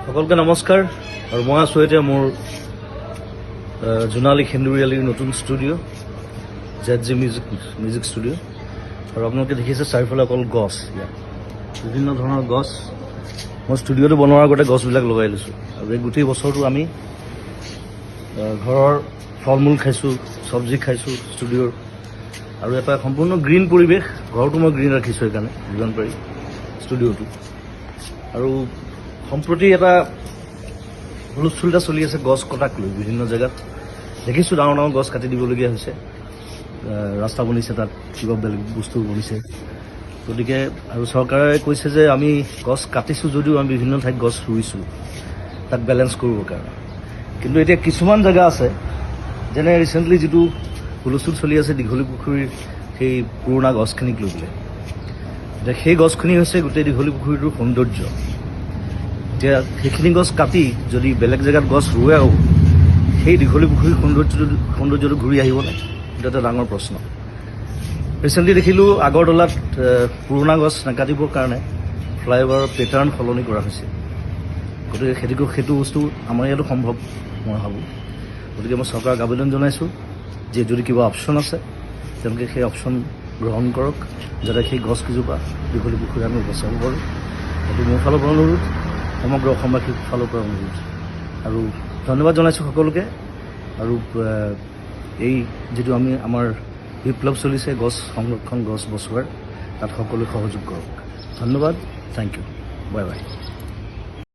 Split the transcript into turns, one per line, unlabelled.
সকলকে নমস্কাৰ আৰু মই আছোঁ এতিয়া মোৰ জোনালী সেন্দুৰীয়ালিৰ নতুন ষ্টুডিঅ' ZG মিউজিক ষ্টুডিঅ' আৰু আপোনালোকে দেখিছে চাৰিওফালে অকল গছ, ইয়াত বিভিন্ন ধৰণৰ গছ। মই ষ্টুডিঅ'টো বনোৱাৰ আগতে গছবিলাক লগাই লৈছোঁ আৰু এই গোটেই বছৰটো আমি ঘৰৰ ফল মূল খাইছোঁ, চব্জি খাইছোঁ ষ্টুডিঅ'ৰ, আৰু এটা সম্পূৰ্ণ গ্ৰীণ পৰিৱেশ। ঘৰটো মই গ্ৰীণ ৰাখিছোঁ সেইকাৰণে যিমান পাৰি ষ্টুডিঅ'টো। আৰু সম্প্ৰতি এটা হুলস্থুল এটা চলি আছে গছ কটাক লৈ। বিভিন্ন জেগাত দেখিছোঁ ডাঙৰ ডাঙৰ গছ কাটি দিবলগীয়া হৈছে, ৰাস্তা বনিছে, তাত কিবা বেলেগ বস্তু বনিছে। গতিকে আৰু চৰকাৰে কৈছে যে আমি গছ কাটিছোঁ যদিও আমি বিভিন্ন ঠাইত গছ ৰুইছোঁ তাক বেলেঞ্চ কৰিবৰ কাৰণে। কিন্তু এতিয়া কিছুমান জেগা আছে, যেনে ৰিচেণ্টলি যিটো হুলস্থুল চলি আছে দীঘলী পুখুৰীৰ সেই পুৰণা গছখিনিক লৈ পেলাই। এতিয়া সেই গছখিনি হৈছে গোটেই দীঘলী পুখুৰীটোৰ সৌন্দৰ্য। এতিয়া সেইখিনি গছ কাটি যদি বেলেগ জেগাত গছ ৰুৱেও সেই দীঘলী পুখুৰীৰ সৌন্দৰ্যটো ঘূৰি আহিবনে, সেইটো এটা ডাঙৰ প্ৰশ্ন। ৰিচেণ্টলি দেখিলোঁ আগৰতলাত পুৰণা গছ নাকাটিবৰ কাৰণে ফ্লাইঅভাৰৰ পেটাৰ্ণ সলনি কৰা হৈছে। গতিকে সেইটো বস্তু আমাৰ ইয়াতো সম্ভৱ মই ভাবোঁ। গতিকে মই চৰকাৰক আবেদন জনাইছোঁ যে যদি কিবা অপশ্যন আছে তেওঁলোকে সেই অপশ্যন গ্ৰহণ কৰক, যাতে সেই গছকেইজোপা দীঘলী পুখুৰী আমি বচাব পাৰোঁ। সেইটো মোৰ ফালৰ পৰা অনুৰোধ, সমগ্ৰ অসমবাসীৰ ফালৰ পৰা অনুৰোধ। আৰু ধন্যবাদ জনাইছোঁ সকলোকে। আৰু এই যিটো আমাৰ বিপ্লৱ চলিছে গছ সংৰক্ষণ, গছ বচোৱাৰ, তাত সকলোৱে সহযোগ কৰক। ধন্যবাদ, থেংক ইউ, বাই বাই।